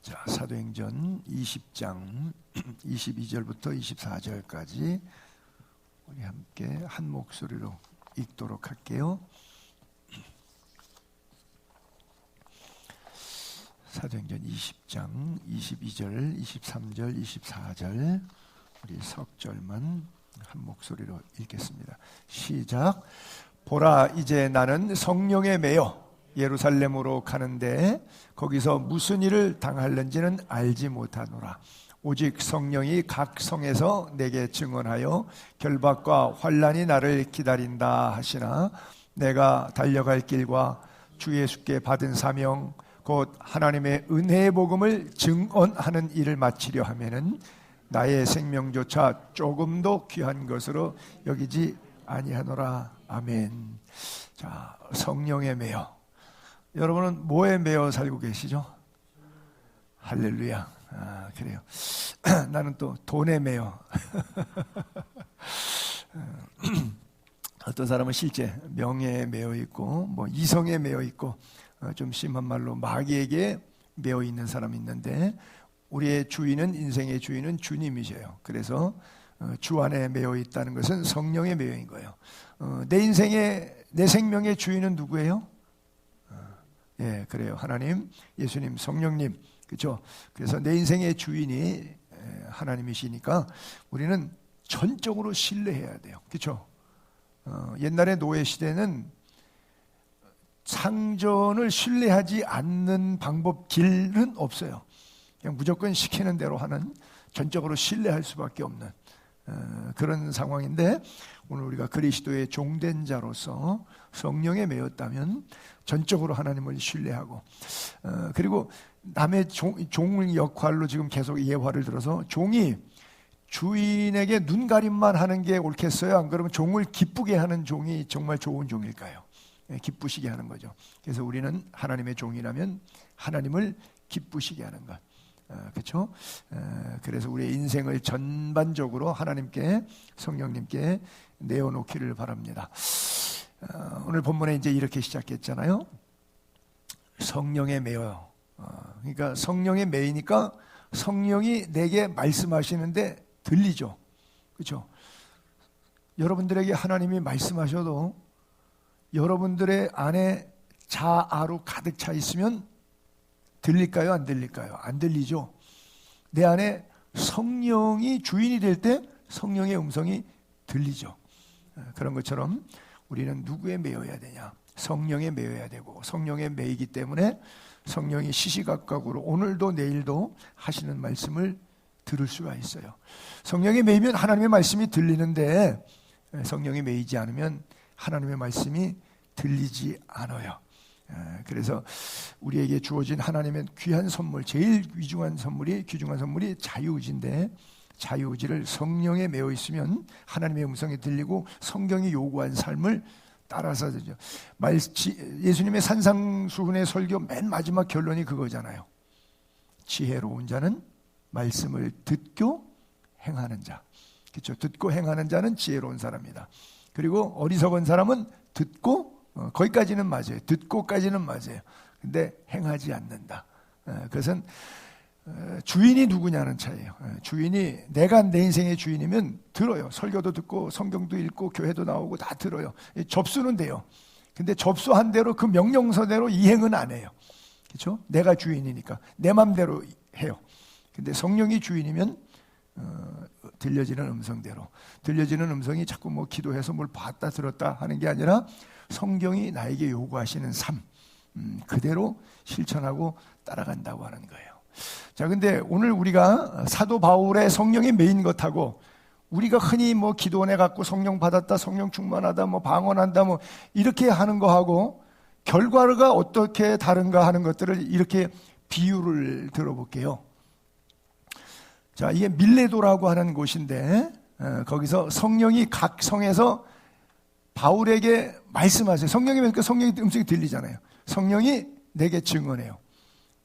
자, 사도행전 20장 22절부터 24절까지 우리 함께 한 목소리로 읽도록 할게요. 사도행전 20장 22절, 23절, 24절 우리 석 절만 한 목소리로 읽겠습니다. 시작. 보라, 이제 나는 성령에 매여 예루살렘으로 가는데 거기서 무슨 일을 당할는지는 알지 못하노라. 오직 성령이 각 성에서 내게 증언하여 결박과 환난이 나를 기다린다 하시나, 내가 달려갈 길과 주 예수께 받은 사명 곧 하나님의 은혜의 복음을 증언하는 일을 마치려 하면은 나의 생명조차 조금도 귀한 것으로 여기지 아니하노라. 아멘. 자, 성령에 매여. 여러분은 뭐에 매여 살고 계시죠? 할렐루야. 아, 그래요. 나는 또 돈에 매여. 어떤 사람은 실제 명예에 매여 있고, 뭐 이성에 매여 있고, 좀 심한 말로 마귀에게 매여 있는 사람이 있는데, 우리의 주인은, 인생의 주인은 주님이셔요. 그래서 주 안에 매여 있다는 것은 성령에 매여 있는 거예요. 내 인생의, 내 생명의 주인은 누구예요? 예, 그래요. 하나님, 예수님, 성령님, 그렇죠? 그래서 내 인생의 주인이 하나님이시니까 우리는 전적으로 신뢰해야 돼요. 그렇죠? 옛날에 노예 시대는 상전을 신뢰하지 않는 방법, 길은 없어요. 그냥 무조건 시키는 대로 하는, 전적으로 신뢰할 수밖에 없는 그런 상황인데, 오늘 우리가 그리스도의 종된 자로서 성령에 매였다면 전적으로 하나님을 신뢰하고, 그리고 남의 종의 역할로 지금 계속 예화를 들어서, 종이 주인에게 눈가림만 하는 게 옳겠어요? 안 그러면 종을 기쁘게 하는 종이 정말 좋은 종일까요? 기쁘시게 하는 거죠. 그래서 우리는 하나님의 종이라면 하나님을 기쁘시게 하는 것, 그렇죠? 그래서 우리의 인생을 전반적으로 하나님께, 성령님께 내어놓기를 바랍니다. 오늘 본문에 이제 이렇게 시작했잖아요. 성령에 매여요. 그러니까 성령에 매이니까 성령이 내게 말씀하시는데 들리죠. 그렇죠? 여러분들에게 하나님이 말씀하셔도 여러분들의 안에 자아로 가득 차 있으면 들릴까요? 안 들릴까요? 안 들리죠. 내 안에 성령이 주인이 될 때 성령의 음성이 들리죠. 그런 것처럼 우리는 누구에 매여야 되냐? 성령에 매여야 되고, 성령에 매이기 때문에 성령이 시시각각으로 오늘도 내일도 하시는 말씀을 들을 수가 있어요. 성령에 매이면 하나님의 말씀이 들리는데, 성령에 매이지 않으면 하나님의 말씀이 들리지 않아요. 그래서 우리에게 주어진 하나님의 귀한 선물, 제일 귀중한 선물이 자유의지인데, 자유의지를 성령에 매여 있으면 하나님의 음성이 들리고 성경이 요구한 삶을 따라서 되죠. 예수님의 산상수훈의 설교 맨 마지막 결론이 그거잖아요. 지혜로운 자는 말씀을 듣고 행하는 자. 그렇죠? 듣고 행하는 자는 지혜로운 사람이다. 그리고 어리석은 사람은 듣고, 거기까지는 맞아요. 듣고까지는 맞아요. 근데 행하지 않는다. 그것은 주인이 누구냐는 차이예요. 주인이, 내가 내 인생의 주인이면 들어요. 설교도 듣고 성경도 읽고 교회도 나오고 다 들어요. 접수는 돼요. 근데 접수한 대로 그 명령서대로 이행은 안 해요. 그렇죠? 내가 주인이니까 내 맘대로 해요. 근데 성령이 주인이면 들려지는 음성대로, 들려지는 음성이 자꾸 뭐 기도해서 뭘 봤다 들었다 하는 게 아니라 성경이 나에게 요구하시는 삶, 그대로 실천하고 따라간다고 하는 거예요. 자, 근데 오늘 우리가 사도 바울의 성령이 매인 것하고, 우리가 흔히 뭐 기도원에 갖고 성령 받았다, 성령 충만하다, 뭐 방언한다, 뭐 이렇게 하는 거하고 결과가 어떻게 다른가 하는 것들을 이렇게 비유를 들어볼게요. 자, 이게 밀레도라고 하는 곳인데, 거기서 성령이 각 성에서 바울에게 말씀하세요. 성령이 그러니까 성령의 음성이 들리잖아요. 성령이 내게 증언해요.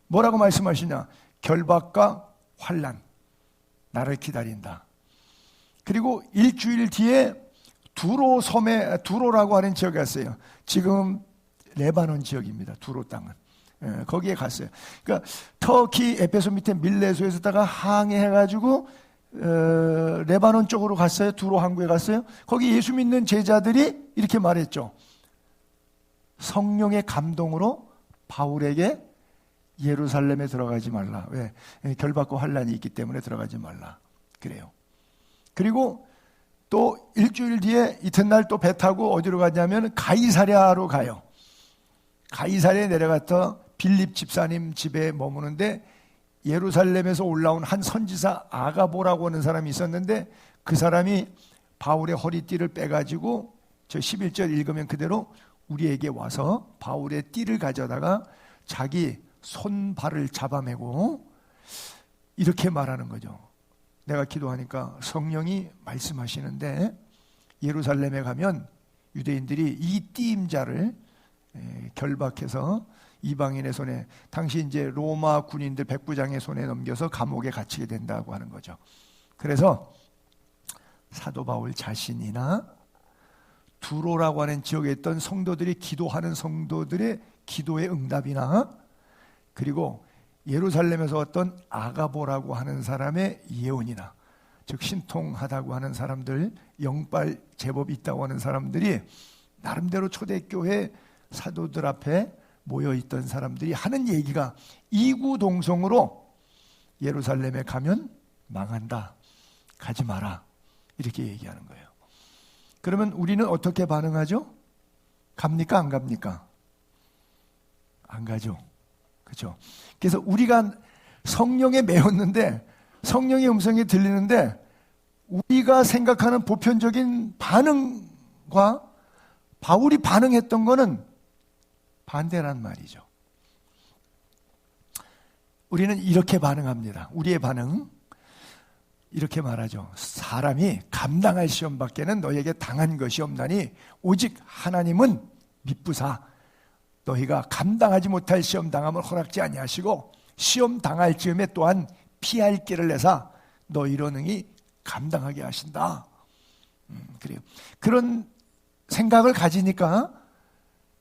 뭐라고 말씀하시냐? 결박과 환난, 나를 기다린다. 그리고 일주일 뒤에 두로 섬에, 두로라고 하는 지역에 갔어요. 지금 레바논 지역입니다. 두로 땅은. 거기에 갔어요. 그러니까 터키 에페소 밑에 밀레소에서다가 항해해가지고 레바논 쪽으로 갔어요. 두로 항구에 갔어요. 거기 예수 믿는 제자들이 이렇게 말했죠. 성령의 감동으로 바울에게 예루살렘에 들어가지 말라. 왜? 결박과 환란이 있기 때문에 들어가지 말라. 그래요. 그리고 또 일주일 뒤에 이튿날 또 배 타고 어디로 가냐면 가이사랴로 가요. 가이사랴에 내려갔다 빌립 집사님 집에 머무는데 예루살렘에서 올라온 한 선지사 아가보라고 하는 사람이 있었는데 그 사람이 바울의 허리띠를 빼가지고 저 11절 읽으면 그대로 우리에게 와서 바울의 띠를 가져다가 자기 손발을 잡아매고 이렇게 말하는 거죠. 내가 기도하니까 성령이 말씀하시는데 예루살렘에 가면 유대인들이 이 띠임자를 결박해서 이방인의 손에, 당시 이제 로마 군인들 백부장의 손에 넘겨서 감옥에 갇히게 된다고 하는 거죠. 그래서 사도 바울 자신이나 두로라고 하는 지역에 있던 성도들이 기도하는 성도들의 기도의 응답이나 그리고 예루살렘에서 왔던 아가보라고 하는 사람의 예언이나, 즉 신통하다고 하는 사람들, 영빨 제법 있다고 하는 사람들이 나름대로 초대교회 사도들 앞에 모여있던 사람들이 하는 얘기가 이구동성으로 예루살렘에 가면 망한다, 가지 마라, 이렇게 얘기하는 거예요. 그러면 우리는 어떻게 반응하죠? 갑니까? 안 갑니까? 안 가죠. 그렇죠? 그래서 우리가 성령에 매였는데, 성령의 음성이 들리는데 우리가 생각하는 보편적인 반응과 바울이 반응했던 거는 반대란 말이죠. 우리는 이렇게 반응합니다. 우리의 반응 이렇게 말하죠. 사람이 감당할 시험밖에는 너희에게 당한 것이 없나니 오직 하나님은 미쁘사 너희가 감당하지 못할 시험 당함을 허락지 아니하시고 시험 당할 즈음에 또한 피할 길을 내사 너희로 능히 감당하게 하신다. 그래요. 그런 생각을 가지니까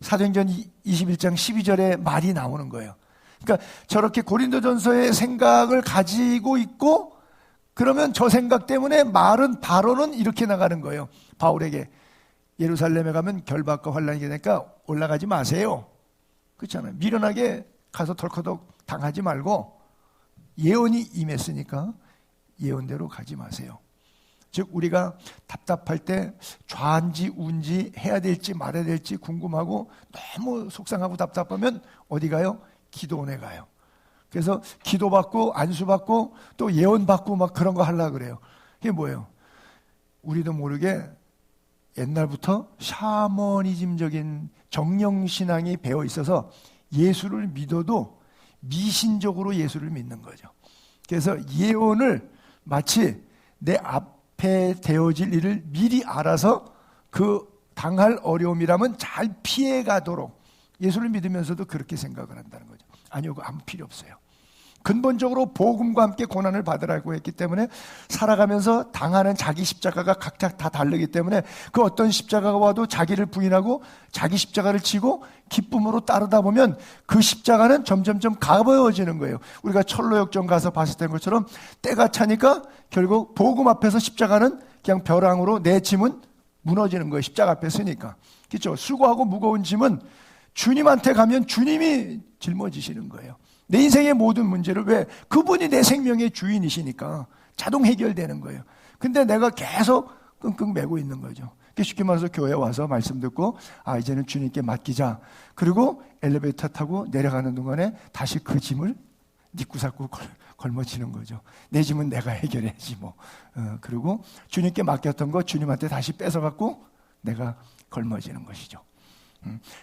사도행전 21장 12절에 말이 나오는 거예요. 그러니까 저렇게 고린도전서의 생각을 가지고 있고, 그러면 저 생각 때문에 말은 바로는 이렇게 나가는 거예요. 바울에게 예루살렘에 가면 결박과 환란이 되니까 올라가지 마세요. 그렇잖아요. 미련하게 가서 덜커덕 당하지 말고 예언이 임했으니까 예언대로 가지 마세요. 즉 우리가 답답할 때 좌인지 우인지 해야 될지 말아야 될지 궁금하고 너무 속상하고 답답하면 어디 가요? 기도원에 가요. 그래서 기도받고 안수받고 또 예언받고 막 그런 거 하려고 그래요. 이게 뭐예요? 우리도 모르게 옛날부터 샤머니즘적인 정령신앙이 배어 있어서 예수를 믿어도 미신적으로 예수를 믿는 거죠. 그래서 예언을 마치 내 앞에 되어질 일을 미리 알아서 그 당할 어려움이라면 잘 피해가도록 예수를 믿으면서도 그렇게 생각을 한다는 거죠. 아니요, 그거 아무 필요 없어요. 근본적으로 복음과 함께 고난을 받으라고 했기 때문에 살아가면서 당하는 자기 십자가가 각자 다 다르기 때문에 그 어떤 십자가가 와도 자기를 부인하고 자기 십자가를 지고 기쁨으로 따르다 보면 그 십자가는 점점점 가벼워지는 거예요. 우리가 철로역정 가서 봤을 때 것처럼 때가 차니까 결국 복음 앞에서 십자가는 그냥 벼랑으로 내 짐은 무너지는 거예요. 십자가 앞에 서니까. 그렇죠? 수고하고 무거운 짐은 주님한테 가면 주님이 짊어지시는 거예요. 내 인생의 모든 문제를, 왜? 그분이 내 생명의 주인이시니까 자동 해결되는 거예요. 근데 내가 계속 끙끙 매고 있는 거죠. 쉽게 말해서 교회 와서 말씀 듣고 이제는 주님께 맡기자. 그리고 엘리베이터 타고 내려가는 동안에 다시 그 짐을 니꾸사꾸 걸머지는 거죠. 내 짐은 내가 해결해야지 뭐. 그리고 주님께 맡겼던 거 주님한테 다시 뺏어갖고 내가 걸머지는 것이죠.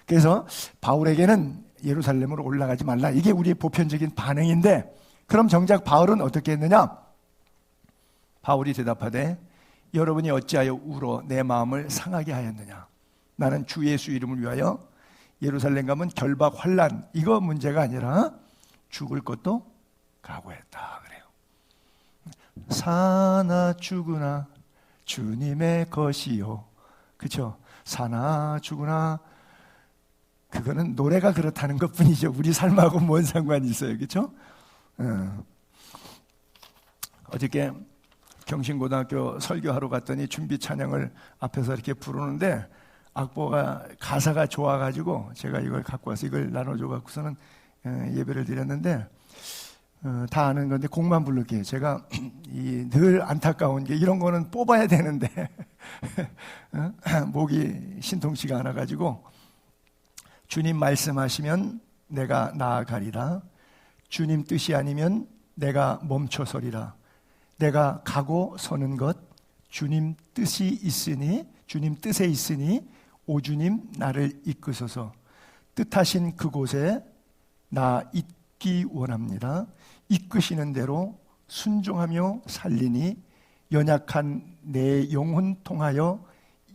그래서 바울에게는 예루살렘으로 올라가지 말라, 이게 우리의 보편적인 반응인데, 그럼 정작 바울은 어떻게 했느냐? 바울이 대답하되 여러분이 어찌하여 울어 내 마음을 상하게 하였느냐? 나는 주 예수 이름을 위하여 예루살렘 가면 결박 환란, 이거 문제가 아니라 죽을 것도 각오했다 그래요. 사나 죽으나 주님의 것이요. 그렇죠? 사나 죽으나 그거는 노래가 그렇다는 것뿐이죠. 우리 삶하고 뭔 상관이 있어요, 그렇죠? 어저께 경신고등학교 설교하러 갔더니 준비 찬양을 앞에서 이렇게 부르는데 악보가 가사가 좋아가지고 제가 이걸 갖고 와서 이걸 나눠줘 갖고서는 예배를 드렸는데 다 아는 건데 곡만 부를게요. 제가 늘 안타까운 게 이런 거는 뽑아야 되는데 목이 신통치가 않아가지고 주님 말씀하시면 내가 나아가리라. 주님 뜻이 아니면 내가 멈춰서리라. 내가 가고 서는 것 주님 뜻이 있으니 주님 뜻에 있으니 오 주님 나를 이끄소서. 뜻하신 그곳에 나 있기 원합니다. 이끄시는 대로 순종하며 살리니 연약한 내 영혼 통하여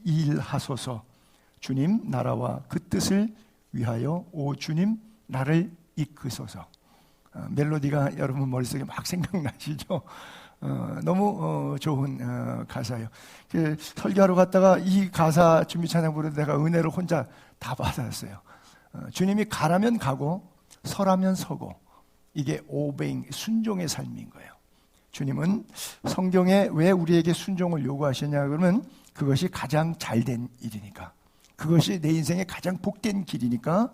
일하소서. 주님 나라와 그 뜻을 위하여 오 주님 나를 이끄소서. 멜로디가 여러분 머릿속에 막 생각나시죠? 너무 좋은 가사예요. 설교하러 갔다가 이 가사 준비 찬양 부르는 내가 은혜를 혼자 다 받았어요. 주님이 가라면 가고 서라면 서고, 이게 오베잉, 순종의 삶인 거예요. 주님은 성경에 왜 우리에게 순종을 요구하시냐 그러면 그것이 가장 잘된 일이니까, 그것이 내 인생의 가장 복된 길이니까,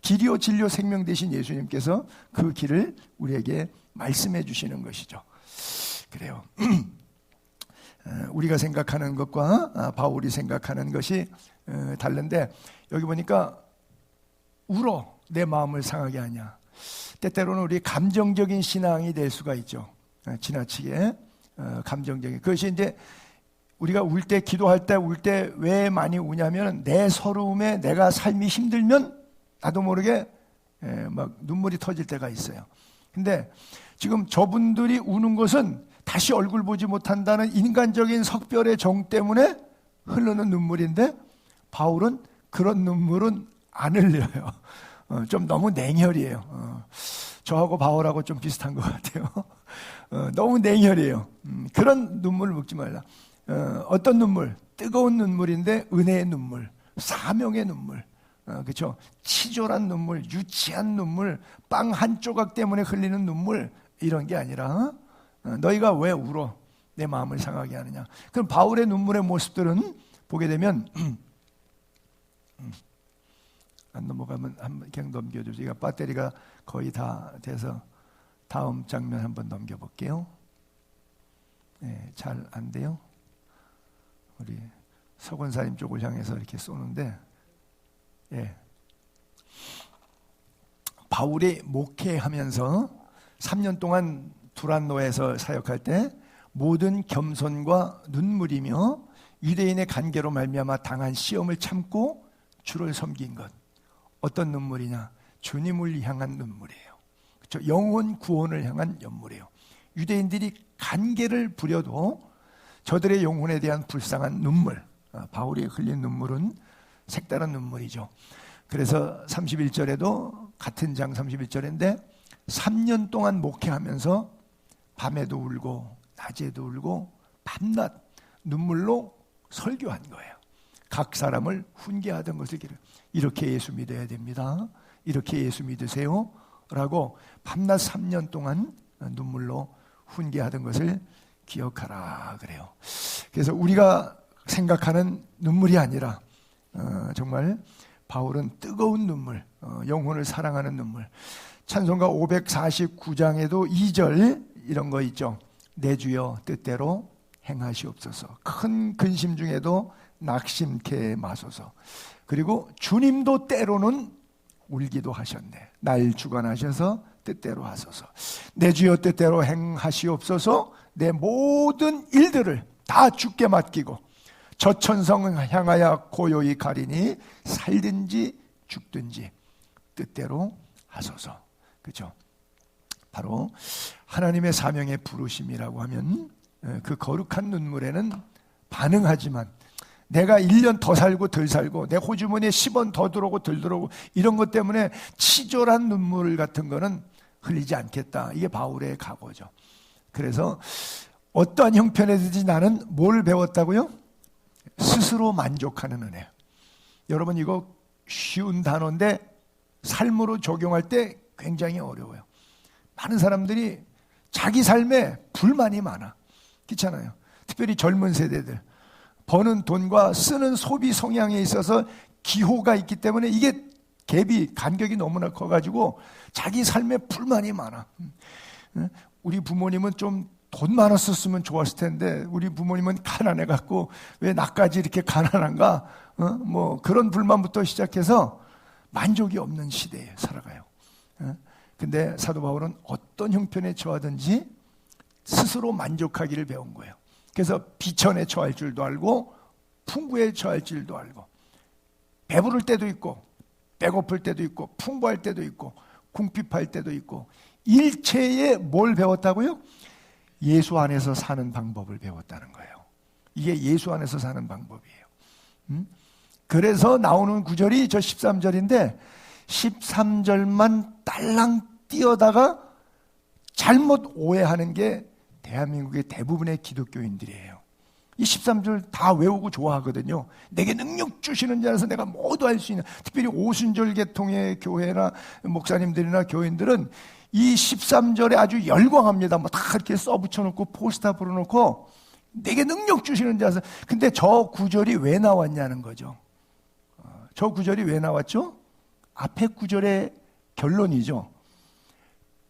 길이요 진리요 생명 되신 예수님께서 그 길을 우리에게 말씀해 주시는 것이죠. 그래요. 우리가 생각하는 것과 바울이 생각하는 것이 다른데, 여기 보니까 울어 내 마음을 상하게 하냐. 때때로는 우리 감정적인 신앙이 될 수가 있죠. 지나치게 감정적인. 그것이 이제 우리가 울 때, 기도할 때 울 때 왜 많이 우냐면 내 서러움에 내가 삶이 힘들면 나도 모르게 막 눈물이 터질 때가 있어요. 근데 지금 저분들이 우는 것은 다시 얼굴 보지 못한다는 인간적인 석별의 정 때문에 흐르는 눈물인데, 바울은 그런 눈물은 안 흘려요. 좀 너무 냉혈이에요. 저하고 바울하고 좀 비슷한 것 같아요. 너무 냉혈이에요. 그런 눈물을 먹지 말라. 어떤 눈물? 뜨거운 눈물인데 은혜의 눈물, 사명의 눈물, 그렇죠? 치졸한 눈물, 유치한 눈물, 빵 한 조각 때문에 흘리는 눈물, 이런 게 아니라 너희가 왜 울어? 내 마음을 상하게 하느냐. 그럼 바울의 눈물의 모습들은 보게 되면 안 넘어가면 한번 그냥 넘겨주세요. 배터리가 거의 다 돼서 다음 장면 한번 넘겨볼게요. 네, 잘 안 돼요. 우리 서권사님 쪽을 향해서 이렇게 쏘는데, 예. 바울이 목회하면서 3년 동안 두란노에서 사역할 때 모든 겸손과 눈물이며 유대인의 간계로 말미암아 당한 시험을 참고 주를 섬긴 것. 어떤 눈물이냐? 주님을 향한 눈물이에요. 그렇죠? 영혼 구원을 향한 눈물이에요. 유대인들이 간계를 부려도 저들의 영혼에 대한 불쌍한 눈물, 바울이 흘린 눈물은 색다른 눈물이죠. 그래서 31절에도 같은 장 31절인데 3년 동안 목회하면서 밤에도 울고 낮에도 울고 밤낮 눈물로 설교한 거예요. 각 사람을 훈계하던 것을 기록. 이렇게 예수 믿어야 됩니다. 이렇게 예수 믿으세요. 라고 밤낮 3년 동안 눈물로 훈계하던 것을 기억하라 그래요. 그래서 우리가 생각하는 눈물이 아니라 정말 바울은 뜨거운 눈물, 영혼을 사랑하는 눈물. 찬송가 549장에도 2절 이런 거 있죠. 내 주여 뜻대로 행하시옵소서. 큰 근심 중에도 낙심케 마소서. 그리고 주님도 때로는 울기도 하셨네. 날 주관하셔서 뜻대로 하소서. 내 주여 뜻대로 행하시옵소서. 내 모든 일들을 다 주께 맡기고 저천성 향하여 고요히 가리니 살든지 죽든지 뜻대로 하소서. 그렇죠? 바로 하나님의 사명의 부르심이라고 하면 그 거룩한 눈물에는 반응하지만, 내가 1년 더 살고 덜 살고 내 호주머니에 10원 더 들어오고 덜 들어오고 이런 것 때문에 치졸한 눈물 같은 거는 흘리지 않겠다. 이게 바울의 각오죠. 그래서 어떠한 형편에든지 나는 뭘 배웠다고요? 스스로 만족하는 은혜. 여러분 이거 쉬운 단어인데 삶으로 적용할 때 굉장히 어려워요. 많은 사람들이 자기 삶에 불만이 많아. 그렇잖아요. 특별히 젊은 세대들. 버는 돈과 쓰는 소비 성향에 있어서 기호가 있기 때문에 이게 갭이, 간격이 너무나 커가지고 자기 삶에 불만이 많아. 우리 부모님은 좀 돈 많았었으면 좋았을 텐데 우리 부모님은 가난해갖고 왜 나까지 이렇게 가난한가? 뭐 그런 불만부터 시작해서 만족이 없는 시대에 살아가요. 근데 사도 바울은 어떤 형편에 처하든지 스스로 만족하기를 배운 거예요. 그래서 비천에 처할 줄도 알고 풍부에 처할 줄도 알고 배부를 때도 있고 배고플 때도 있고 풍부할 때도 있고 궁핍할 때도 있고 일체에 뭘 배웠다고요? 예수 안에서 사는 방법을 배웠다는 거예요. 이게 예수 안에서 사는 방법이에요. 그래서 나오는 구절이 저 13절인데 13절만 딸랑 띄어다가 잘못 오해하는 게 대한민국의 대부분의 기독교인들이에요. 이 13절 다 외우고 좋아하거든요. 내게 능력 주시는 자라서 내가 모두 할 수 있는, 특별히 오순절 계통의 교회나 목사님들이나 교인들은 이 13절에 아주 열광합니다. 뭐 다 이렇게 써붙여놓고 포스터 풀어놓고 내게 능력 주시는 자라서. 근데 저 구절이 왜 나왔냐는 거죠. 저 구절이 왜 나왔죠? 앞에 구절의 결론이죠.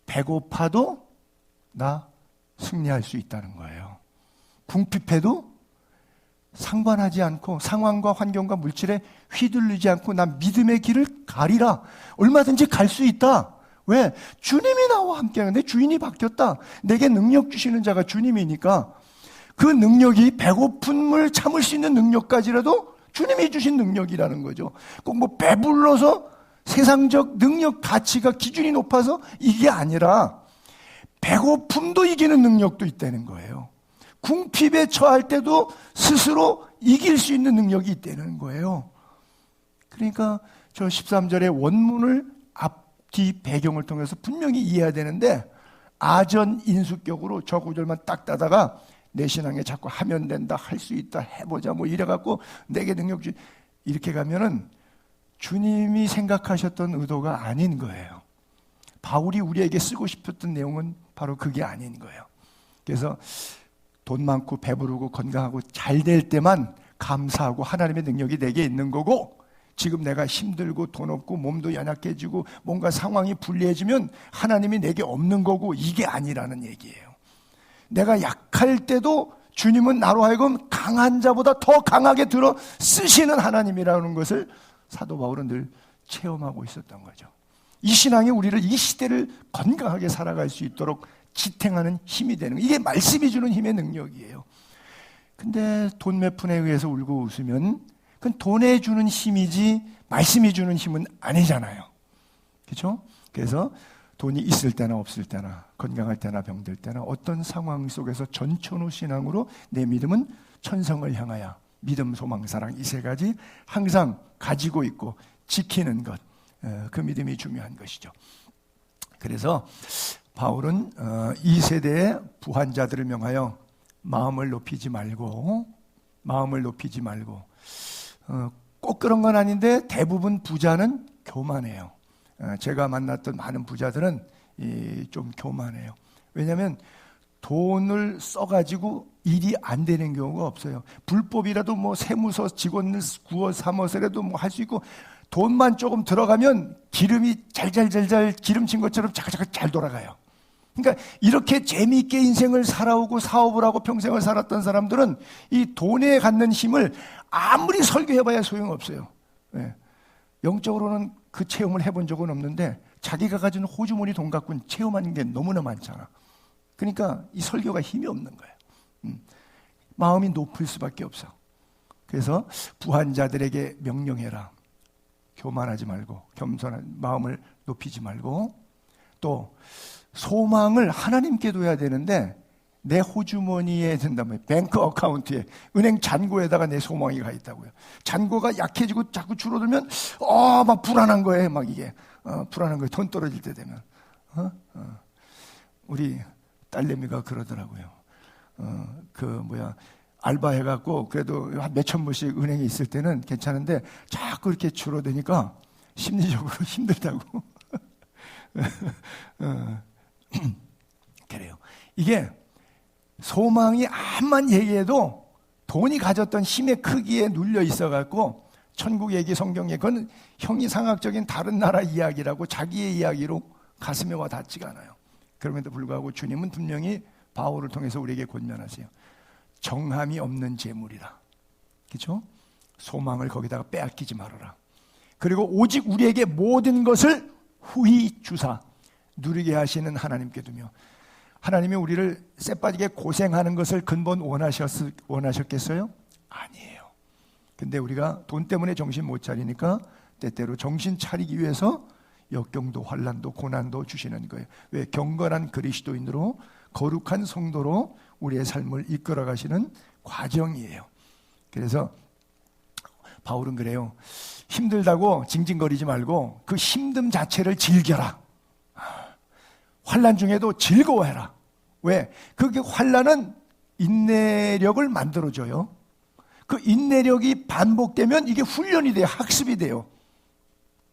배고파도 나 승리할 수 있다는 거예요. 궁핍해도 상관하지 않고 상황과 환경과 물질에 휘둘리지 않고 난 믿음의 길을 가리라. 얼마든지 갈 수 있다. 왜? 주님이 나와 함께하는데 주인이 바뀌었다. 내게 능력 주시는 자가 주님이니까 그 능력이 배고픔을 참을 수 있는 능력까지라도 주님이 주신 능력이라는 거죠. 꼭 뭐 배불러서 세상적 능력 가치가 기준이 높아서 이게 아니라 배고픔도 이기는 능력도 있다는 거예요. 궁핍에 처할 때도 스스로 이길 수 있는 능력이 있다는 거예요. 그러니까 저 13절의 원문을 앞뒤 배경을 통해서 분명히 이해해야 되는데 아전 인수격으로 저 구절만 딱 따다가 내 신앙에 자꾸 하면 된다, 할 수 있다, 해보자 뭐 이래갖고 내게 능력 주 이렇게 가면은 주님이 생각하셨던 의도가 아닌 거예요. 바울이 우리에게 쓰고 싶었던 내용은 바로 그게 아닌 거예요. 그래서 돈 많고 배부르고 건강하고 잘 될 때만 감사하고 하나님의 능력이 내게 있는 거고, 지금 내가 힘들고 돈 없고 몸도 연약해지고 뭔가 상황이 불리해지면 하나님이 내게 없는 거고, 이게 아니라는 얘기예요. 내가 약할 때도 주님은 나로 하여금 강한 자보다 더 강하게 들어 쓰시는 하나님이라는 것을 사도 바울은 늘 체험하고 있었던 거죠. 이 신앙이 우리를 이 시대를 건강하게 살아갈 수 있도록 지탱하는 힘이 되는 거예요. 이게 말씀이 주는 힘의 능력이에요. 근데 돈 몇 푼에 의해서 울고 웃으면 그건 돈에 주는 힘이지 말씀이 주는 힘은 아니잖아요. 그렇죠? 그래서 돈이 있을 때나 없을 때나 건강할 때나 병들 때나 어떤 상황 속에서 전천후 신앙으로 내 믿음은 천성을 향하여 믿음, 소망, 사랑 이 세 가지 항상 가지고 있고 지키는 것, 그 믿음이 중요한 것이죠. 그래서 바울은 이 세대의 부한자들을 명하여 마음을 높이지 말고 꼭 그런 건 아닌데 대부분 부자는 교만해요. 제가 만났던 많은 부자들은 좀 교만해요. 왜냐하면 돈을 써가지고 일이 안 되는 경우가 없어요. 불법이라도 뭐 세무서 직원을 구워 삼아서라도 뭐 할 수 있고, 돈만 조금 들어가면 기름이 잘잘잘잘 기름친 것처럼 자글자글 잘 돌아가요. 그러니까 이렇게 재미있게 인생을 살아오고 사업을 하고 평생을 살았던 사람들은 이 돈에 갖는 힘을 아무리 설교해봐야 소용없어요. 네. 영적으로는 그 체험을 해본 적은 없는데 자기가 가진 호주머니 돈 갖고는 체험하는 게 너무나 많잖아. 그러니까 이 설교가 힘이 없는 거예요. 마음이 높을 수밖에 없어. 그래서 부한 자들에게 명령해라. 교만하지 말고 겸손한 마음을 높이지 말고, 또 소망을 하나님께 둬야 되는데 내 호주머니에 든다면 뱅크 어카운트에 은행 잔고에다가 내 소망이 가 있다고요. 잔고가 약해지고 자꾸 줄어들면 막 불안한 거예요. 막 이게 불안한 거예요. 돈 떨어질 때 되면 우리 딸내미가 그러더라고요. 알바해갖고 그래도 한 몇천 불씩 은행에 있을 때는 괜찮은데 자꾸 이렇게 줄어드니까 심리적으로 힘들다고. 그래요. 이게 소망이 암만 얘기해도 돈이 가졌던 힘의 크기에 눌려 있어갖고 천국 얘기, 성경 얘기, 그건 형이상학적인 다른 나라 이야기라고 자기의 이야기로 가슴에 와 닿지가 않아요. 그럼에도 불구하고 주님은 분명히 바울을 통해서 우리에게 권면하세요. 정함이 없는 재물이라. 그렇죠? 소망을 거기다가 빼앗기지 말아라. 그리고 오직 우리에게 모든 것을 후히 주사 누리게 하시는 하나님께 두며, 하나님이 우리를 쎄빠지게 고생하는 것을 근본 원하셨겠어요? 아니에요. 근데 우리가 돈 때문에 정신 못 차리니까 때때로 정신 차리기 위해서 역경도 환난도 고난도 주시는 거예요. 왜? 경건한 그리스도인으로 거룩한 성도로 우리의 삶을 이끌어 가시는 과정이에요. 그래서 바울은 그래요. 힘들다고 징징거리지 말고 그 힘듦 자체를 즐겨라. 환난 중에도 즐거워해라. 왜? 그게 환난은 인내력을 만들어줘요. 그 인내력이 반복되면 이게 훈련이 돼요. 학습이 돼요.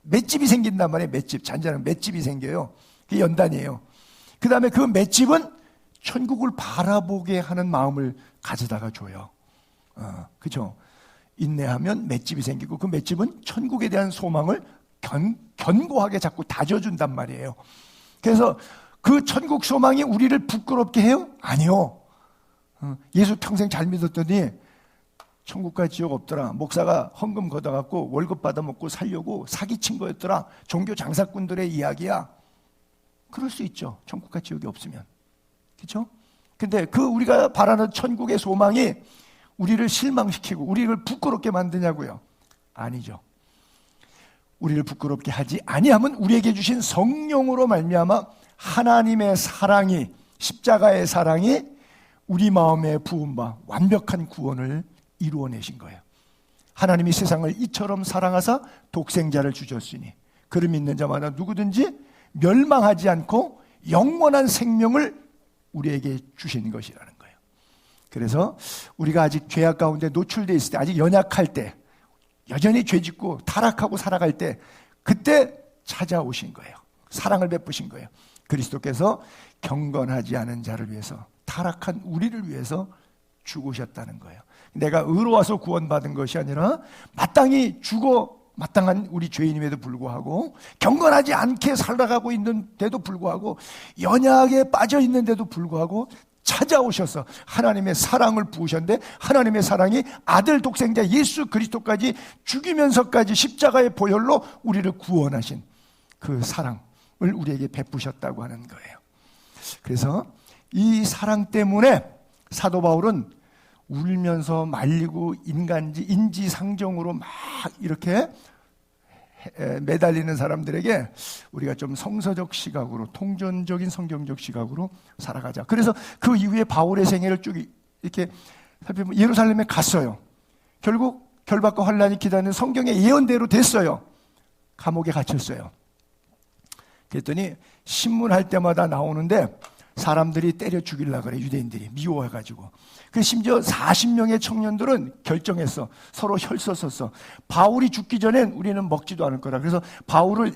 맷집이 생긴단 말이에요. 맷집. 잔잔한 맷집이 생겨요. 그게 연단이에요. 그 다음에 그 맷집은 천국을 바라보게 하는 마음을 가져다가 줘요. 그렇죠? 인내하면 맷집이 생기고 그 맷집은 천국에 대한 소망을 견고하게 자꾸 다져준단 말이에요. 그래서 그 천국 소망이 우리를 부끄럽게 해요? 아니요. 예수 평생 잘 믿었더니 천국과 지옥 없더라. 목사가 헌금 걷어갖고 월급 받아먹고 살려고 사기친 거였더라. 종교 장사꾼들의 이야기야. 그럴 수 있죠. 천국과 지옥이 없으면. 그렇죠? 근데 그 우리가 바라는 천국의 소망이 우리를 실망시키고 우리를 부끄럽게 만드냐고요? 아니죠. 우리를 부끄럽게 하지 아니하면 우리에게 주신 성령으로 말미암아 하나님의 사랑이, 십자가의 사랑이 우리 마음에 부은 바 완벽한 구원을 이루어내신 거예요. 하나님이 세상을 이처럼 사랑하사 독생자를 주셨으니 그를 믿는 자마다 누구든지 멸망하지 않고 영원한 생명을 우리에게 주신 것이라는 거예요. 그래서 우리가 아직 죄악 가운데 노출되어 있을 때, 아직 연약할 때, 여전히 죄짓고 타락하고 살아갈 때, 그때 찾아오신 거예요. 사랑을 베푸신 거예요. 그리스도께서 경건하지 않은 자를 위해서, 타락한 우리를 위해서 죽으셨다는 거예요. 내가 의로워서 구원받은 것이 아니라 마땅히 죽어 마땅한 우리 죄인임에도 불구하고, 경건하지 않게 살아가고 있는데도 불구하고, 연약에 빠져 있는데도 불구하고 찾아오셔서 하나님의 사랑을 부으셨는데, 하나님의 사랑이 아들 독생자 예수 그리스도까지 죽이면서까지 십자가의 보혈로 우리를 구원하신 그 사랑을 우리에게 베푸셨다고 하는 거예요. 그래서 이 사랑 때문에 사도 바울은 울면서 말리고 인지상정으로 막 이렇게 매달리는 사람들에게 우리가 좀 성서적 시각으로, 통전적인 성경적 시각으로 살아가자. 그래서 그 이후에 바울의 생애를 쭉 이렇게 살펴보면 예루살렘에 갔어요. 결국 결박과 환난이 기다리는 성경의 예언대로 됐어요. 감옥에 갇혔어요. 그랬더니 신문할 때마다 나오는데 사람들이 때려 죽이려고 그래. 유대인들이 미워해가지고. 그래서 심지어 40명의 청년들은 결정했어. 서로 혈서 썼어. 바울이 죽기 전엔 우리는 먹지도 않을 거다. 그래서 바울을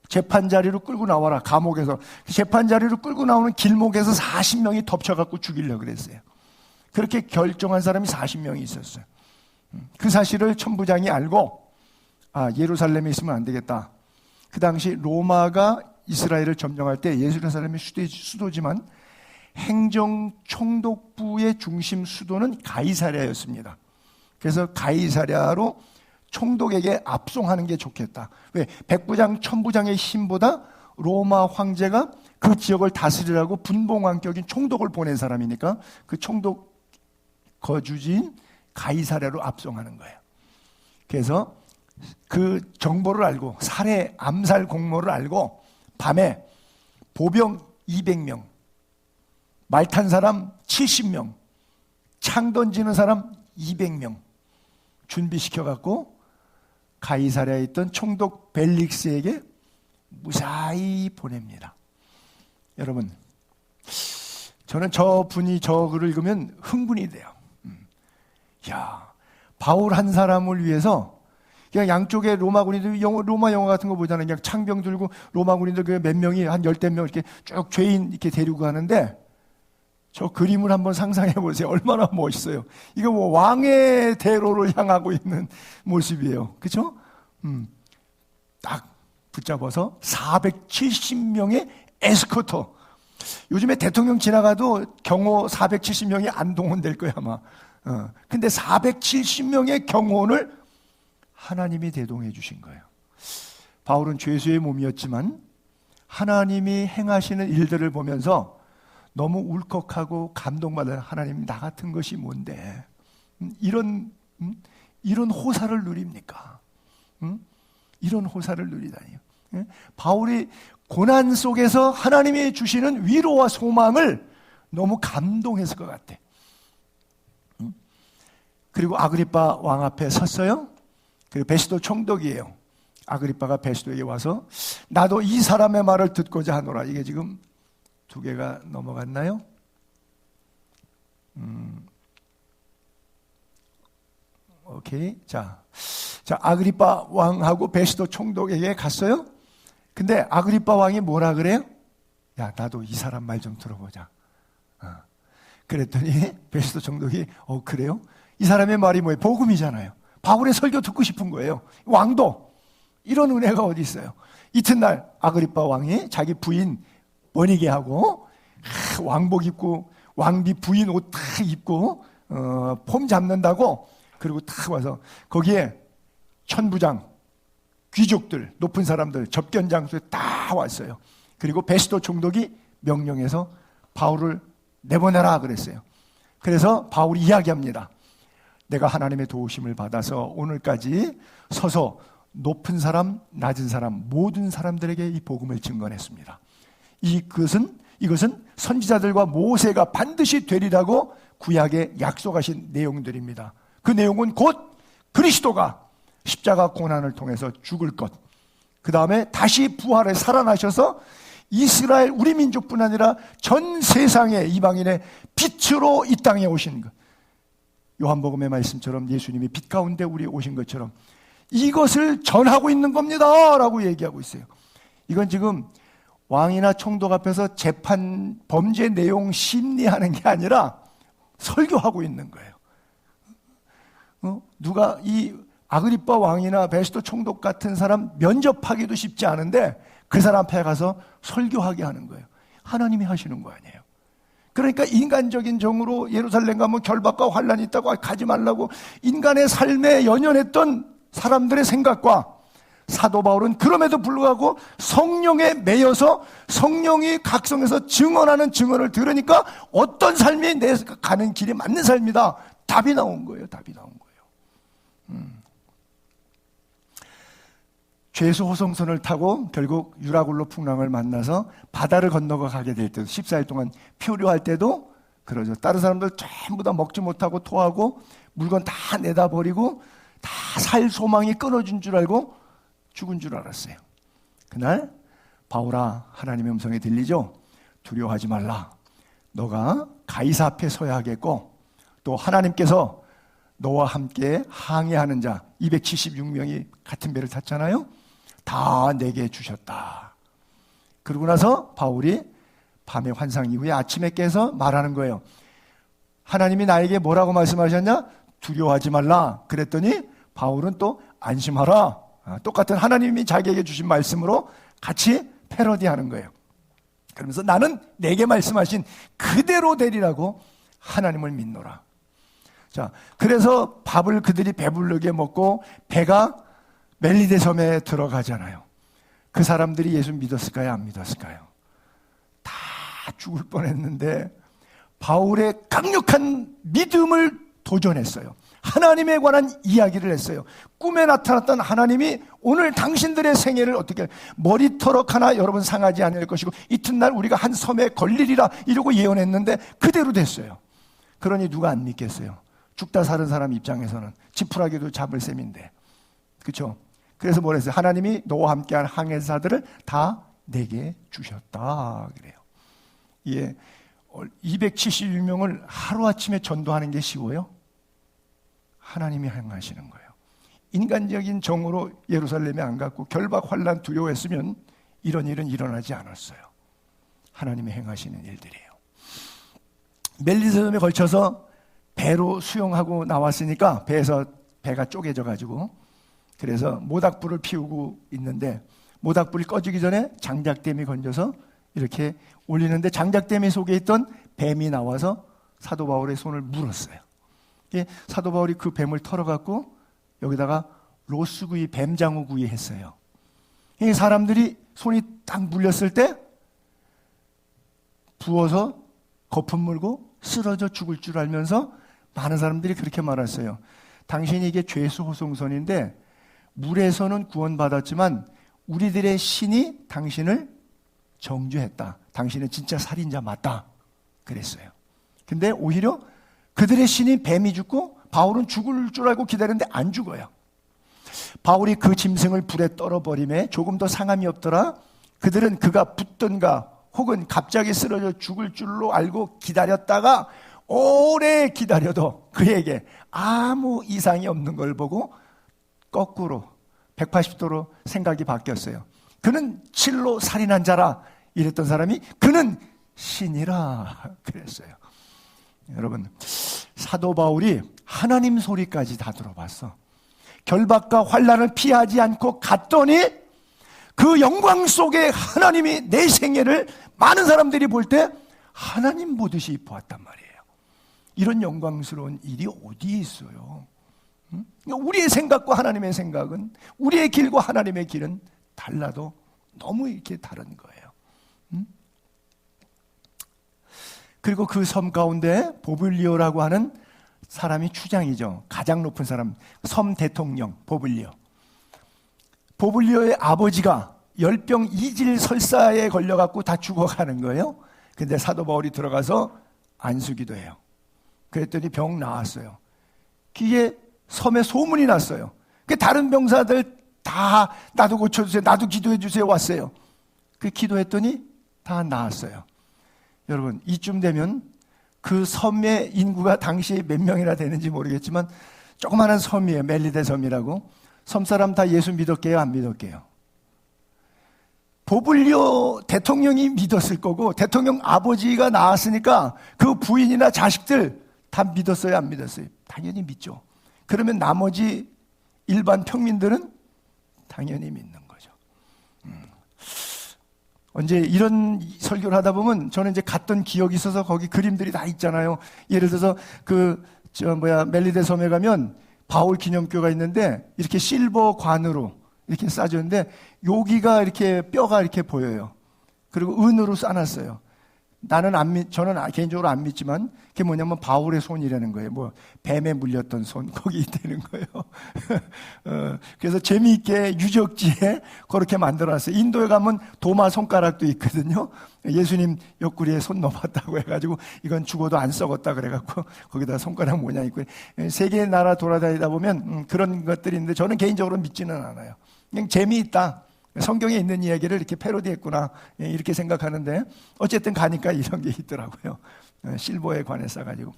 재판 자리로 끌고 나와라. 감옥에서. 재판 자리로 끌고 나오는 길목에서 40명이 덮쳐갖고 죽이려고 그랬어요. 그렇게 결정한 사람이 40명이 있었어요. 그 사실을 천부장이 알고, 예루살렘에 있으면 안 되겠다. 그 당시 로마가 이스라엘을 점령할 때 예루살렘이 수도지만 행정총독부의 중심 수도는 가이사랴였습니다. 그래서 가이사랴로 총독에게 압송하는 게 좋겠다. 왜? 백부장, 천부장의 힘보다 로마 황제가 그 지역을 다스리라고 분봉왕격인 총독을 보낸 사람이니까 그 총독 거주지인 가이사랴로 압송하는 거예요. 그래서 그 정보를 알고, 암살 공모를 알고 밤에 보병 200명, 말 탄 사람 70명, 창 던지는 사람 200명 준비시켜갖고 가이사랴에 있던 총독 벨릭스에게 무사히 보냅니다. 여러분, 저는 저 분이 저 글을 읽으면 흥분이 돼요. 야, 바울 한 사람을 위해서 그냥 양쪽에 로마 군인들, 로마 영화 같은 거 보잖아요. 그냥 창병 들고 로마 군인들 그 몇 명이 한 10명 이렇게 쭉 죄인 이렇게 데리고 가는데, 저 그림을 한번 상상해 보세요. 얼마나 멋있어요. 이거 뭐 왕의 대로를 향하고 있는 모습이에요. 그렇죠? 딱 붙잡아서 470명의 에스코트. 요즘에 대통령 지나가도 경호 470명이 안 동원될 거야 아마. 근데 470명의 경호원을 하나님이 대동해 주신 거예요. 바울은 죄수의 몸이었지만 하나님이 행하시는 일들을 보면서 너무 울컥하고 감동받아요. 하나님, 나 같은 것이 뭔데 이런 호사를 누립니까? 이런 호사를 누리다니요. 바울이 고난 속에서 하나님이 주시는 위로와 소망을 너무 감동했을 것 같아. 그리고 아그리빠 왕 앞에 섰어요. 그리고 베스도 총독이에요. 아그리빠가 베스도에게 와서 나도 이 사람의 말을 듣고자 하노라. 이게 지금 2개가 넘어갔나요? 오케이. 자, 아그리빠 왕하고 베스도 총독에게 갔어요. 근데 아그리빠 왕이 뭐라 그래요? 야, 나도 이 사람 말 좀 들어보자. 그랬더니 베스도 총독이 그래요? 이 사람의 말이 뭐예요? 복음이잖아요. 바울의 설교 듣고 싶은 거예요. 왕도 이런 은혜가 어디 있어요? 이튿날 아그리빠 왕이 자기 부인 버니게하고 왕복 입고 왕비 부인 옷 다 입고 폼 잡는다고, 그리고 탁 와서 거기에 천부장, 귀족들, 높은 사람들, 접견 장소에 다 왔어요. 그리고 베스도 총독이 명령해서 바울을 내보내라 그랬어요. 그래서 바울이 이야기합니다. 내가 하나님의 도우심을 받아서 오늘까지 서서 높은 사람, 낮은 사람, 모든 사람들에게 이 복음을 증거했습니다. 이것은 선지자들과 모세가 반드시 되리라고 구약에 약속하신 내용들입니다. 그 내용은 곧 그리스도가 십자가 고난을 통해서 죽을 것, 그 다음에 다시 부활해 살아나셔서 이스라엘 우리 민족뿐 아니라 전 세상의 이방인의 빛으로 이 땅에 오신 것, 요한복음의 말씀처럼 예수님이 빛 가운데 우리 오신 것처럼 이것을 전하고 있는 겁니다 라고 얘기하고 있어요. 이건 지금 왕이나 총독 앞에서 재판 범죄 내용 심리하는 게 아니라 설교하고 있는 거예요. 누가 이 아그리빠 왕이나 베스도 총독 같은 사람 면접하기도 쉽지 않은데 그 사람 앞에 가서 설교하게 하는 거예요. 하나님이 하시는 거 아니에요. 그러니까 인간적인 정으로 예루살렘 가면 결박과 환란이 있다고 가지 말라고 인간의 삶에 연연했던 사람들의 생각과, 사도 바울은 그럼에도 불구하고 성령에 매여서 성령이 각성해서 증언하는 증언을 들으니까 어떤 삶이 내 가는 길이 맞는 삶이다. 답이 나온 거예요. 답이 나온 거예요. 죄수 호송선을 타고 결국 유라굴로 풍랑을 만나서 바다를 건너가 가게 될 때도 14일 동안 표류할 때도 그러죠. 다른 사람들 전부 다 먹지 못하고 토하고 물건 다 내다 버리고 다 살 소망이 끊어진 줄 알고 죽은 줄 알았어요. 그날 바울아, 하나님의 음성이 들리죠? 두려워하지 말라. 너가 가이사 앞에 서야 하겠고 또 하나님께서 너와 함께 항해하는 자 276명이 같은 배를 탔잖아요. 다 내게 주셨다. 그러고 나서 바울이 밤의 환상 이후에 아침에 깨서 말하는 거예요. 하나님이 나에게 뭐라고 말씀하셨냐? 두려워하지 말라. 그랬더니 바울은 또 안심하라. 똑같은 하나님이 자기에게 주신 말씀으로 같이 패러디하는 거예요. 그러면서 나는 내게 말씀하신 그대로 되리라고 하나님을 믿노라. 자, 그래서 밥을 그들이 배부르게 먹고 배가 멜리데 섬에 들어가잖아요. 그 사람들이 예수 믿었을까요? 안 믿었을까요? 다 죽을 뻔했는데 바울의 강력한 믿음을 도전했어요. 하나님에 관한 이야기를 했어요. 꿈에 나타났던 하나님이 오늘 당신들의 생애를 어떻게 머리털어 하나 여러분 상하지 않을 것이고 이튿날 우리가 한 섬에 걸리리라 이러고 예언했는데 그대로 됐어요. 그러니 누가 안 믿겠어요? 죽다 사는 사람 입장에서는 지푸라기도 잡을 셈인데, 그렇죠? 그래서 뭐라 했어요? 하나님이 너와 함께한 항해사들을 다 내게 주셨다 그래요. 예, 276명을 하루아침에 전도하는 게 쉬워요? 하나님이 행하시는 거예요. 인간적인 정으로 예루살렘에 안 갔고 결박 환난 두려워했으면 이런 일은 일어나지 않았어요. 하나님이 행하시는 일들이에요. 멜리세섬에 걸쳐서 배로 수영하고 나왔으니까 배가 쪼개져 가지고, 그래서 모닥불을 피우고 있는데 모닥불이 꺼지기 전에 장작대미 건져서 이렇게 올리는데 장작대미 속에 있던 뱀이 나와서 사도 바울의 손을 물었어요. 사도 바울이 그 뱀을 털어갖고 여기다가 로스구이, 뱀장어구이 했어요. 이 사람들이 손이 딱 물렸을 때 부어서 거품 물고 쓰러져 죽을 줄 알면서 많은 사람들이 그렇게 말했어요. 당신이 이게 죄수 호송선인데 물에서는 구원받았지만 우리들의 신이 당신을 정죄했다. 당신은 진짜 살인자 맞다. 그랬어요. 근데 오히려 그들의 신이 뱀이 죽고 바울은 죽을 줄 알고 기다렸는데 안 죽어요. 바울이 그 짐승을 불에 떨어버림에 조금 더 상함이 없더라. 그들은 그가 붙든가 혹은 갑자기 쓰러져 죽을 줄로 알고 기다렸다가 오래 기다려도 그에게 아무 이상이 없는 걸 보고 거꾸로 180도로 생각이 바뀌었어요. 그는 실로 살인한 자라 이랬던 사람이 그는 신이라 그랬어요. 여러분, 사도 바울이 하나님 소리까지 다 들어봤어. 결박과 환난을 피하지 않고 갔더니 그 영광 속에 하나님이 내 생애를 많은 사람들이 볼 때 하나님 보듯이 보았단 말이에요. 이런 영광스러운 일이 어디에 있어요? 우리의 생각과 하나님의 생각은, 우리의 길과 하나님의 길은 달라도 너무 이렇게 다른 거예요. 그리고 그 섬 가운데 보블리오라고 하는 사람이 추장이죠. 가장 높은 사람, 섬 대통령 보블리오. 보블리오의 아버지가 열병 이질 설사에 걸려갖고 다 죽어가는 거예요. 근데 사도 바울이 들어가서 안수기도 해요. 그랬더니 병 나았어요. 그게 섬에 소문이 났어요. 그 다른 병사들 다 나도 고쳐주세요, 나도 기도해 주세요 왔어요. 그 기도했더니 다 나았어요. 여러분, 이쯤 되면 그 섬의 인구가 당시에 몇 명이나 되는지 모르겠지만 조그마한 섬이에요. 멜리데 섬이라고. 섬 사람 다 예수 믿었게요, 안 믿었게요? 보블리오 대통령이 믿었을 거고 대통령 아버지가 나왔으니까 그 부인이나 자식들 다 믿었어요, 안 믿었어요? 당연히 믿죠. 그러면 나머지 일반 평민들은 당연히 믿는 거죠. 언제 이런 설교를 하다 보면 저는 이제 갔던 기억이 있어서 거기 그림들이 다 있잖아요. 예를 들어서 멜리데 섬에 가면 바울 기념교가 있는데 이렇게 실버 관으로 이렇게 싸졌는데 여기가 이렇게 뼈가 이렇게 보여요. 그리고 은으로 싸놨어요. 저는 개인적으로 안 믿지만 그게 뭐냐면 바울의 손이라는 거예요. 뭐 뱀에 물렸던 손 거기 있다는 거예요. 그래서 재미있게 유적지에 그렇게 만들어놨어요. 인도에 가면 도마 손가락도 있거든요. 예수님 옆구리에 손 넣어봤다고 해가지고 이건 죽어도 안 썩었다 그래갖고 거기다 손가락 모양 있고, 세계 나라 돌아다니다 보면 그런 것들이 있는데 저는 개인적으로 믿지는 않아요. 그냥 재미있다. 성경에 있는 이야기를 이렇게 패러디했구나 이렇게 생각하는데 어쨌든 가니까 이런 게 있더라고요. 실버에 관에 싸가지고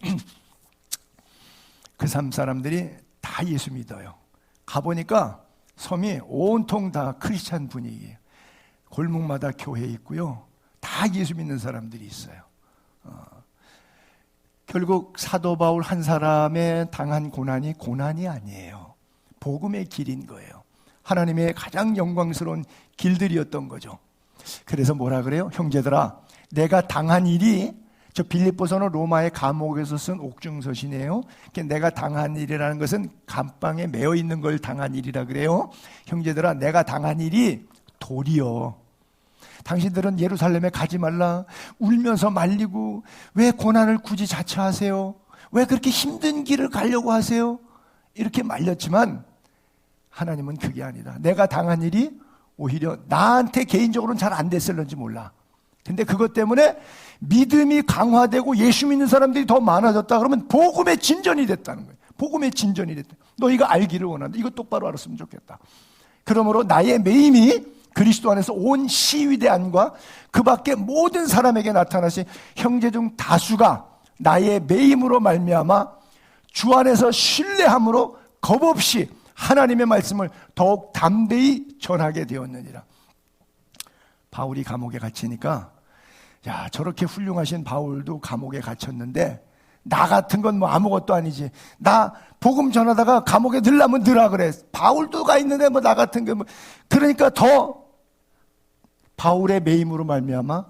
그 섬 사람들이 다 예수 믿어요. 가보니까 섬이 온통 다 크리스찬 분위기예요. 골목마다 교회 있고요. 다 예수 믿는 사람들이 있어요. 결국 사도 바울 한 사람의 당한 고난이 아니에요. 복음의 길인 거예요. 하나님의 가장 영광스러운 길들이었던 거죠. 그래서 뭐라 그래요? 형제들아, 내가 당한 일이, 저 빌립보서는 로마의 감옥에서 쓴 옥중서신이에요. 내가 당한 일이라는 것은 감방에 매어 있는 걸 당한 일이라 그래요. 형제들아, 내가 당한 일이 도리어 당신들은 예루살렘에 가지 말라 울면서 말리고 왜 고난을 굳이 자처하세요? 왜 그렇게 힘든 길을 가려고 하세요? 이렇게 말렸지만 하나님은 그게 아니다. 내가 당한 일이 오히려 나한테 개인적으로는 잘 안 됐을는지 몰라. 근데 그것 때문에 믿음이 강화되고 예수 믿는 사람들이 더 많아졌다 그러면 복음의 진전이 됐다는 거예요. 복음의 진전이 됐다. 너희가 알기를 원한다. 이거 똑바로 알았으면 좋겠다. 그러므로 나의 매임이 그리스도 안에서 온 시위대 안과 그 밖에 모든 사람에게 나타나신 형제 중 다수가 나의 매임으로 말미암아 주 안에서 신뢰함으로 겁없이 하나님의 말씀을 더욱 담대히 전하게 되었느니라. 바울이 감옥에 갇히니까 야, 저렇게 훌륭하신 바울도 감옥에 갇혔는데 나 같은 건 뭐 아무것도 아니지. 나 복음 전하다가 감옥에 들라면 들라 그래. 바울도 가 있는데 뭐 나 같은 게 뭐. 그러니까 더 바울의 매임으로 말미암아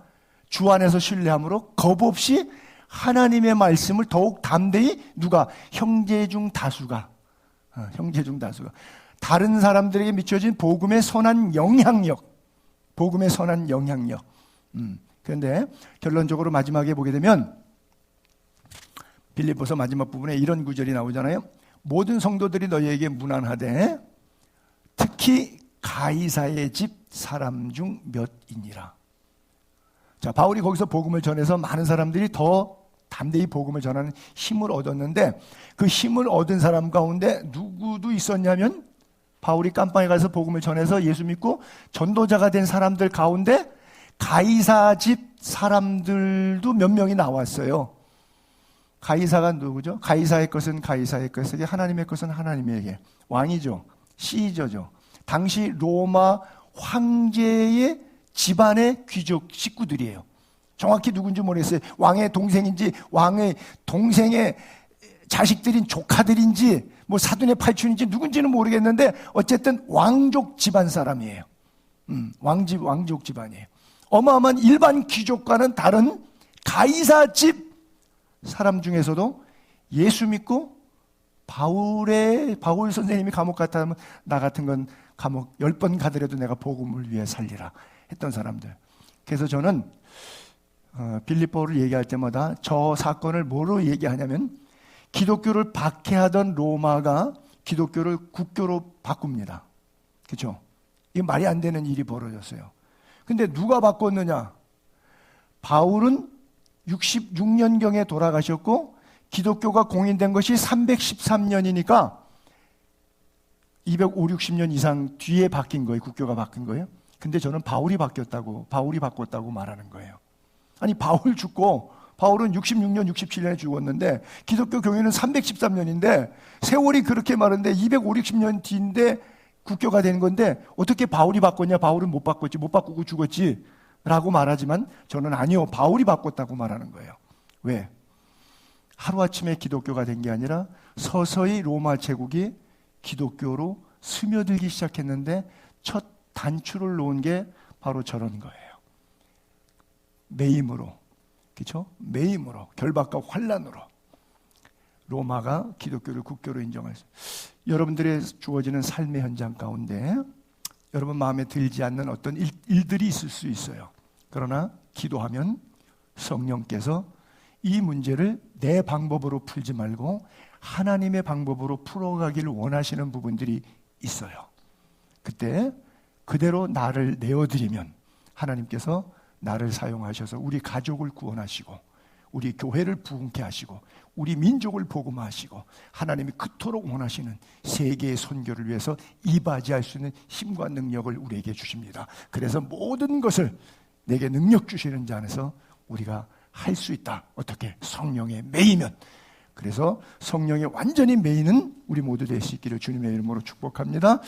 주 안에서 신뢰함으로 겁없이 하나님의 말씀을 더욱 담대히 누가 형제 중 다수가 다른 사람들에게 미쳐진 복음의 선한 영향력. 그런데 결론적으로 마지막에 보게 되면 빌립보서 마지막 부분에 이런 구절이 나오잖아요. 모든 성도들이 너희에게 문안하되 특히 가이사의 집 사람 중 몇이니라. 자, 바울이 거기서 복음을 전해서 많은 사람들이 더 담대히 복음을 전하는 힘을 얻었는데 그 힘을 얻은 사람 가운데 누구도 있었냐면 바울이 깜빵에 가서 복음을 전해서 예수 믿고 전도자가 된 사람들 가운데 가이사 집 사람들도 몇 명이 나왔어요. 가이사가 누구죠? 가이사의 것은 가이사의 것에게, 하나님의 것은 하나님에게. 왕이죠. 시저죠. 당시 로마 황제의 집안의 귀족 식구들이에요. 정확히 누군지 모르겠어요. 왕의 동생인지 왕의 동생의 자식들인 조카들인지 뭐 사돈의 팔촌인지 누군지는 모르겠는데 어쨌든 왕족 집안 사람이에요. 왕족 집안이에요. 어마어마한 일반 귀족과는 다른 가이사 집 사람 중에서도 예수 믿고 바울 선생님이 감옥 갔다 하면 나 같은 건 감옥 10번 가더라도 내가 복음을 위해 살리라 했던 사람들. 그래서 저는 빌립보를 얘기할 때마다 저 사건을 뭐로 얘기하냐면 기독교를 박해하던 로마가 기독교를 국교로 바꿉니다. 그렇죠? 이게 말이 안 되는 일이 벌어졌어요. 근데 누가 바꿨느냐? 바울은 66년경에 돌아가셨고 기독교가 공인된 것이 313년이니까 250, 60년 이상 뒤에 바뀐 거예요. 국교가 바뀐 거예요. 근데 저는 바울이 바꿨다고 말하는 거예요. 아니, 바울 죽고 바울은 66년, 67년에 죽었는데 기독교 교회는 313년인데 세월이 그렇게 많은데 250, 60년 뒤인데 국교가 된 건데 어떻게 바울이 바꿨냐? 바울은 못 바꿨지. 못 바꾸고 죽었지. 라고 말하지만 저는 아니요. 바울이 바꿨다고 말하는 거예요. 왜? 하루아침에 기독교가 된 게 아니라 서서히 로마 제국이 기독교로 스며들기 시작했는데 첫 단추를 놓은 게 바로 저런 거예요. 매임으로. 그렇죠? 매임으로, 결박과 환란으로 로마가 기독교를 국교로 인정했어요. 여러분들의 주어지는 삶의 현장 가운데 여러분 마음에 들지 않는 어떤 일들이 있을 수 있어요. 그러나 기도하면 성령께서 이 문제를 내 방법으로 풀지 말고 하나님의 방법으로 풀어가기를 원하시는 부분들이 있어요. 그때 그대로 나를 내어드리면 하나님께서 나를 사용하셔서 우리 가족을 구원하시고 우리 교회를 부흥케 하시고 우리 민족을 복음화하시고 하나님이 그토록 원하시는 세계의 선교를 위해서 이바지할 수 있는 힘과 능력을 우리에게 주십니다. 그래서 모든 것을 내게 능력 주시는 자 안에서 우리가 할 수 있다. 어떻게? 성령에 매이면. 그래서 성령에 완전히 매이는 우리 모두 될 수 있기를 주님의 이름으로 축복합니다.